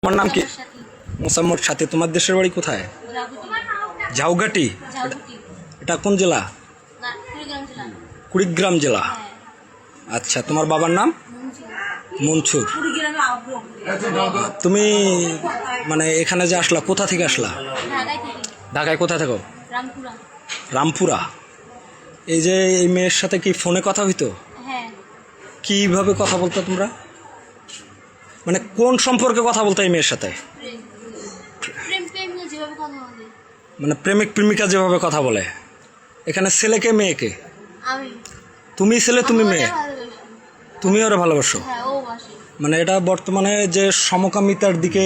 তোমার নাম কি? মোসাম্মদ সাথী। তোমার দেশের বাড়ি কোথায়? ঝাউঘাটি। এটা কোন জেলা? কুড়িগ্রাম জেলা। আচ্ছা, তোমার বাবার নাম? মনসুর। তুমি মানে এখানে যে আসলা, কোথা থেকে আসলা? ঢাকায়। কোথা থাকো? রামপুরা। এই যে এই মেয়ের সাথে কি ফোনে কথা হইতো? কিভাবে কথা বলতো তোমরা? মানে কোন সম্পর্কে কথা বলতো এই মেয়ের সাথে? মানে প্রেমিক প্রেমিকা যেভাবে কথা বলে। এখানে ছেলেকে মেয়েকে? তুমি ছেলে, তুমি মেয়ে, তুমি ওরা ভালোবাসো? মানে এটা বর্তমানে যে সমকামিতার দিকে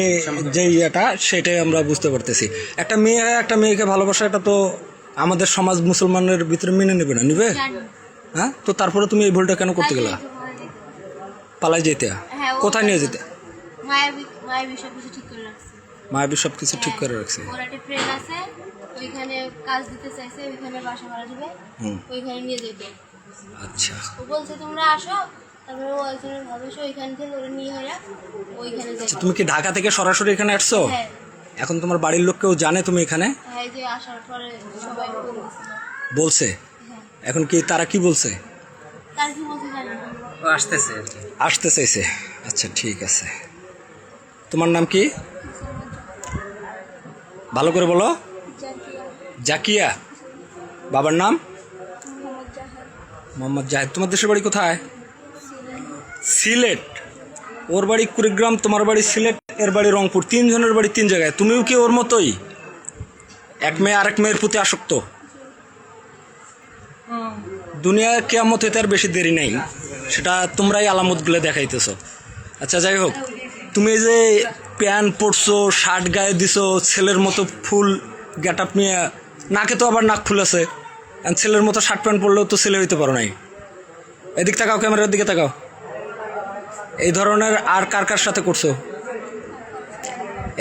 যে ইয়েটা, সেটাই আমরা বুঝতে পারতেছি। একটা মেয়ে একটা মেয়েকে ভালোবাসা, এটা তো আমাদের সমাজ মুসলমানের ভিতরে মেনে নেবে না, নিবে? হ্যাঁ, তো তারপরে তুমি এই ভুলটা কেন করতে গেলা? পালাই যেতে? কোথায় নিয়ে যেতে? মায়াবী সব কিছু ঠিক করে রাখছে। ওর একটা ফ্রেন্ড আছে, ওইখানে কাজ দিতে চাইছে, ওইখানে বাসা ভাড়া দিবে, ওইখানে নিয়ে যেতে। আচ্ছা, ও বলছে তোমরা আসো, তারপরে ও একজনের ভালোবাসে, ওইখান থেকে ওরা নিয়ে হয়ে ওইখানে যাবে। তুমি কি ঢাকা থেকে সরাসরি এখানে আসছো? হ্যাঁ। এখন তোমার বাড়ির লোক কেউ জানে তুমি এখানে? হ্যাঁ, এই যে আসার পরে সবাই বলছে? হ্যাঁ। এখন কি তারা কি বলছে? তার কি বলছে জানি না। ও আসতেছে আসতে চাইছে। আচ্ছা, ঠিক আছে। তোমার নাম কি? ভালো করে বলো। জাকিয়া। বাবার নাম? মোহাম্মদ জাহেদ। তোমার দেশের বাড়ি কোথায়? সিলেট। ওর বাড়ি কুড়িগ্রাম, তোমার বাড়ি সিলেট, এর বাড়ি রংপুর। তিনজনের বাড়ি তিন জায়গায়। তুমিও কি ওর মতোই এক মেয়ে আরেক মেয়ের প্রতি আসক্ত? দুনিয়ার কিয়ামত হতে আর বেশি দেরি নেই, সেটা তোমরাই আলামতগুলো দেখাইতেছো। আচ্ছা, যাই হোক, তুমি এই যে প্যান্ট পরছো, শার্ট গায়ে দিছো, ছেলের মতো ফুল গেট আপ নিয়ে, নাকে তো আবার নাক ফুল আছে, ছেলের মতো শার্ট প্যান্ট পরলেও তো ছেলে হইতে পারো নাই। এদিক তাকাও, ক্যামেরার দিকে তাকাও। এই ধরনের আর কার কার সাথে করছো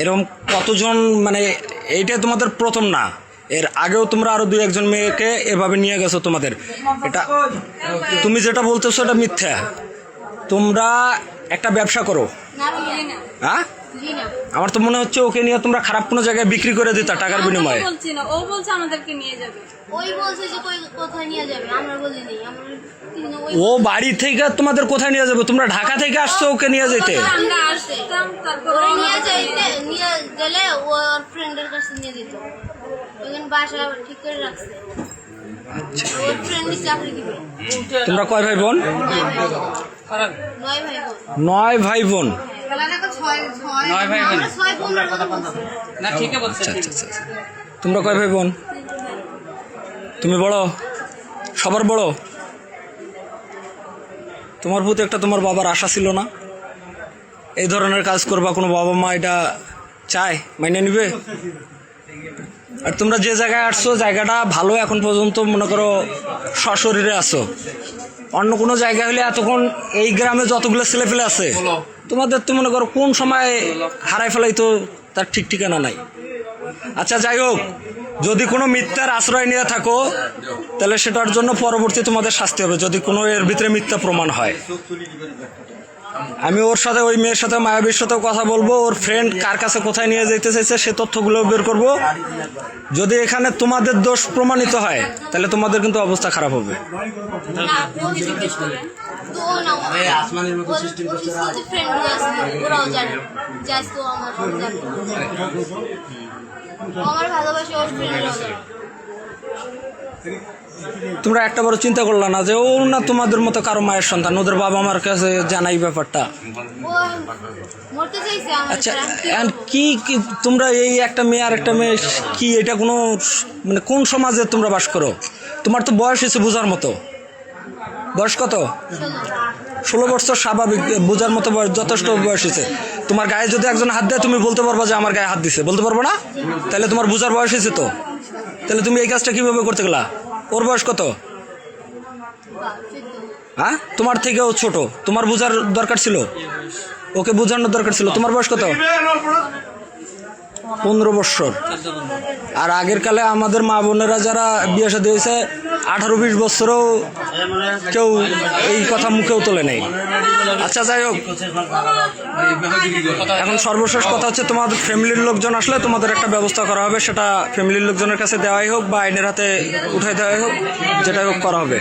এরকম? কতজন? মানে এইটা তোমাদের প্রথম না, এর আগেও তোমরা আরো দুই একজন মেয়েকে এভাবে নিয়ে গেছো। তোমাদের এটা, তুমি যেটা বলতেছো এটা মিথ্যা। তোমরা একটা ব্যবসা করো। হ্যাঁ, আমার তো মনে হচ্ছে ওকে নিয়ে তোমরা খারাপ কোনো জায়গায় বিক্রি করে দিতা টাকার বিনিময়ে। বলছি না, ও বলছে আমাদেরকে নিয়ে যাবে। ওই বলছে যে কোথায় নিয়ে যাবে, আমরা বলি নেই। ও বাড়ি থেকে তোমাদের কোথায় নিয়ে যাবে? তোমরা ঢাকা থেকে আসছো ওকে নিয়ে যেতে? আমরা আসতাম, তারপর নিয়ে গেলে ওর ফ্রেন্ডের কাছে নিয়ে দিত, ওইখানে বাসা ঠিক করে রাখছে। ওর ফ্রেন্ডই চাকরি দিবে। তোমরা কয় ভাই বোন? 9 ভাই বোন। 9 ভাই বোন। 9 ভাই বোন। 6 বোন না, ঠিকই বলছে। আচ্ছা আচ্ছা। তোমরা কয় ভাই বোন? তুমি বড়, সবার বড়? তোমার প্রতি একটা তোমার বাবার আশা ছিল না? এই ধরনের কাজ করবা, কোনো বাবা মা এটা চায়, মাইনে নিবে? আর তোমরা যে জায়গায় আসছো, জায়গাটা ভালো, এখন পর্যন্ত মনে করো সশরীরে আসো। অন্য কোনো জায়গায় হলে এতক্ষণ এই গ্রামে যতগুলো ছেলেপেলে আছে, তোমাদের তো মনে করো কোন সময় হারাই ফেলাই তো তার ঠিক ঠিকানা নাই। আচ্ছা, যাই হোক, যদি কোনো মিথ্যার আশ্রয় নিয়ে থাকো, তাহলে সেটার জন্য পরবর্তী তোমাদের শাস্তি হবে, যদি কোনো এর ভিতরে মিথ্যা প্রমাণ হয়। আমি ওর সাথে, ওই মেয়ের সাথে, মায়াবীর সাথেও কথা বলবো। ওর ফ্রেন্ড কার কাছে কোথায় নিয়ে যেতে চাইছে সে তথ্যগুলো বের করব। যদি এখানে তোমাদের দোষ প্রমাণিত হয়, তাহলে তোমাদের কিন্তু অবস্থা খারাপ হবে। তোমরা একটা বড় চিন্তা করলা না যে ও না তোমাদের মতো কারো মায়ের সন্তান, ওদের বাবা মার কাছে জানাই ব্যাপারটা? আচ্ছা, কি তোমরা এই একটা মেয়ে আর একটা মেয়ে, কি এটা কোনো মানে কোন সমাজে তোমরা বাস করো? তোমার তো বয়স হয়েছে বোঝার মতো। বয়স কত? 16 বছর। স্বাভাবিক, বোঝার মতো বয়স, যথেষ্ট বয়স হয়েছে। তোমার গায়ে যদি একজন হাত দেয়, তুমি বলতে পারবা যে আমার গায়ে হাত দিছে? বলতে পারবো না? তাহলে তোমার বোঝার বয়স হয়েছে তো, তাহলে তুমি এই কাজটা কিভাবে করতে গেলা? ওর বয়স কত? হ্যাঁ, তোমার থেকেও ছোট। তোমার বোঝার দরকার ছিল, ওকে বোঝানোর দরকার ছিল। তোমার বয়স কত? 15 বছর। আর আগের কালে আমাদের মা বোনেরা যারা বিয়ে শাদী হয়েছে, 18-20 বছরও কেউ এই কথা মুখেও তোলে নেই। আচ্ছা যাই হোক, এখন সর্বশেষ কথা হচ্ছে তোমাদের ফ্যামিলির লোকজন আসলে তোমাদের একটা ব্যবস্থা করা হবে, সেটা ফ্যামিলির লোকজনের কাছে দেওয়াই হোক বা আইনের হাতে উঠাই দেওয়াই হোক, যেটাই হোক করা হবে।